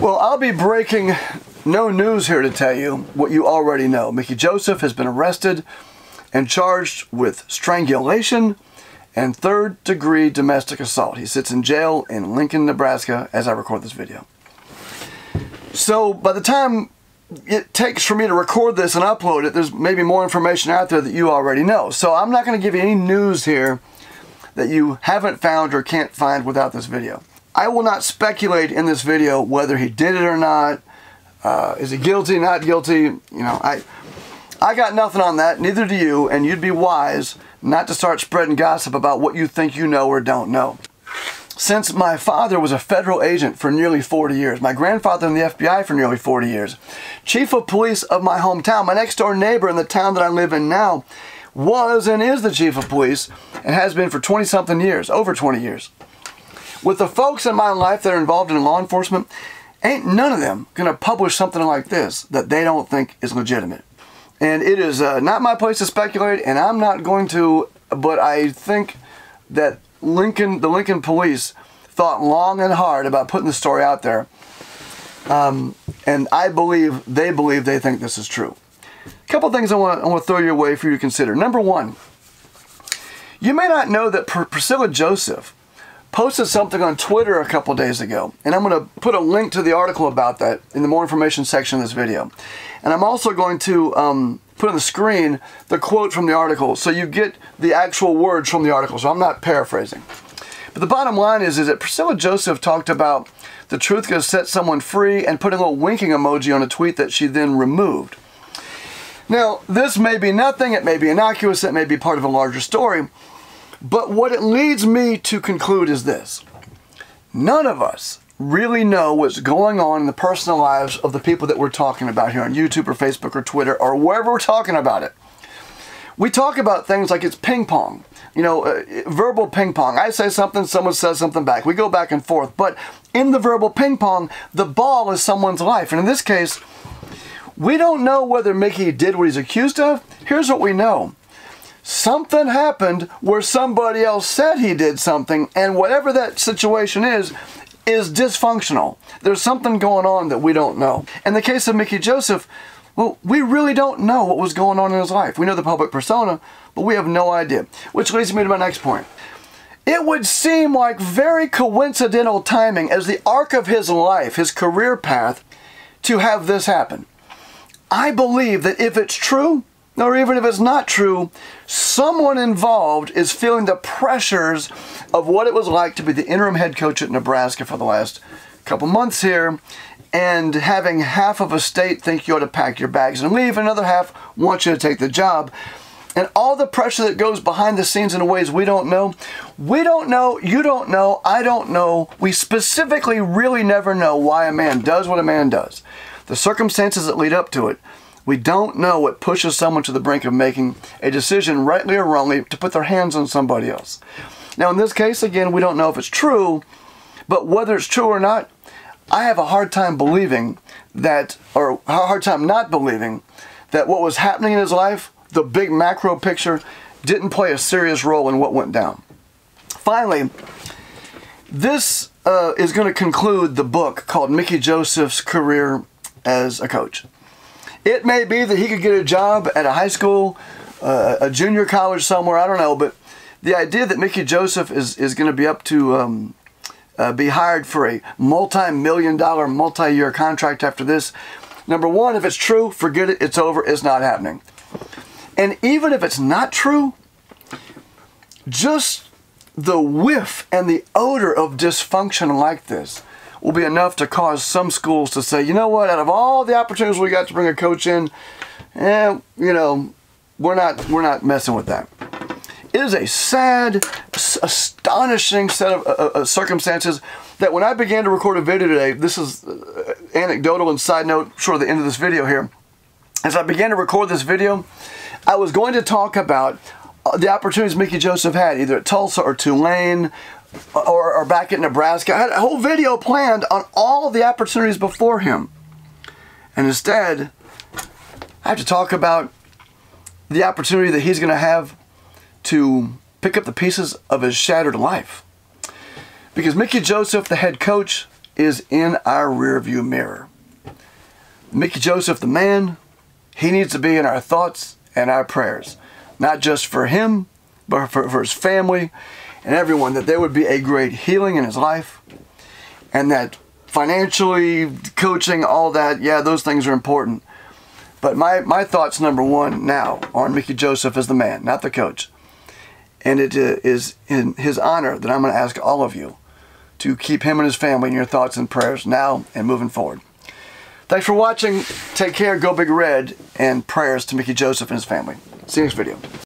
Well, I'll be breaking no news here to tell you what you already know. Mickey Joseph has been arrested and charged with strangulation and third-degree domestic assault. He sits in jail in Lincoln, Nebraska, as I record this video. So by the time it takes for me to record this and upload it, there's maybe more information out there that you already know. So I'm not going to give you any news here that you haven't found or can't find without this video. I will not speculate in this video whether he did it or not. Is he guilty, not guilty? You know, I got nothing on that, neither do you, and you'd be wise not to start spreading gossip about what you think you know or don't know. Since my father was a federal agent for nearly 40 years, my grandfather in the FBI for nearly 40 years, chief of police of my hometown, my next door neighbor in the town that I live in now, was and is the chief of police and has been for 20-something years, over 20 years. With the folks in my life that are involved in law enforcement, ain't none of them going to publish something like this that they don't think is legitimate. And it is not my place to speculate, and I'm not going to, but I think that the Lincoln police thought long and hard about putting the story out there. And I believe they think this is true. A couple things I want to throw your way for you to consider. Number one, you may not know that Priscilla Joseph posted something on Twitter a couple days ago, and I'm going to put a link to the article about that in the more information section of this video. And I'm also going to put on the screen the quote from the article so you get the actual words from the article, so I'm not paraphrasing. But the bottom line is that Priscilla Joseph talked about the truth going to set someone free and put a little winking emoji on a tweet that she then removed. Now, this may be nothing, it may be innocuous, it may be part of a larger story, but what it leads me to conclude is this. None of us really know what's going on in the personal lives of the people that we're talking about here on YouTube or Facebook or Twitter or wherever we're talking about it. We talk about things like it's ping pong, you know, verbal ping pong. I say something, someone says something back. We go back and forth. But in the verbal ping pong, the ball is someone's life. And in this case, we don't know whether Mickey did what he's accused of. Here's what we know. Something happened where somebody else said he did something, and whatever that situation is dysfunctional. There's something going on that we don't know. In the case of Mickey Joseph, well, we really don't know what was going on in his life. We know the public persona, but we have no idea. Which leads me to my next point. It would seem like very coincidental timing as the arc of his life, his career path, to have this happen. I believe that if it's true, or even if it's not true, someone involved is feeling the pressures of what it was like to be the interim head coach at Nebraska for the last couple months here, and having half of a state think you ought to pack your bags and leave, another half want you to take the job. And all the pressure that goes behind the scenes in ways we don't know. We don't know, you don't know, I don't know. We specifically really never know why a man does what a man does. The circumstances that lead up to it. We don't know what pushes someone to the brink of making a decision, rightly or wrongly, to put their hands on somebody else. Now, in this case, again, we don't know if it's true, but whether it's true or not, I have a hard time believing that, or a hard time not believing, that what was happening in his life, the big macro picture, didn't play a serious role in what went down. Finally, this is going to conclude the book called Mickey Joseph's Career as a Coach. It may be that he could get a job at a high school, a junior college somewhere, I don't know, but the idea that Mickey Joseph is going to be up to be hired for a multi-million-dollar, multi-year contract after this, number one, if it's true, forget it, it's over, it's not happening. And even if it's not true, just the whiff and the odor of dysfunction like this will be enough to cause some schools to say, you know what, out of all the opportunities we got to bring a coach in, you know, we're not messing with that. It is a sad, astonishing set of circumstances that when I began to record a video today, this is anecdotal and side note, sort of the end of this video here. As I began to record this video, I was going to talk about the opportunities Mickey Joseph had, either at Tulsa or Tulane, or back at Nebraska. I had a whole video planned on all the opportunities before him. And instead, I have to talk about the opportunity that he's going to have to pick up the pieces of his shattered life. Because Mickey Joseph, the head coach, is in our rearview mirror. Mickey Joseph, the man, he needs to be in our thoughts and our prayers. Not just for him, but for his family and everyone, that there would be a great healing in his life, and that financially, coaching, all that, yeah, those things are important. But my thoughts, number one, now on Mickey Joseph as the man, not the coach. And it is in his honor that I'm going to ask all of you to keep him and his family in your thoughts and prayers now and moving forward. Thanks for watching. Take care, go Big Red, and prayers to Mickey Joseph and his family. See you next video.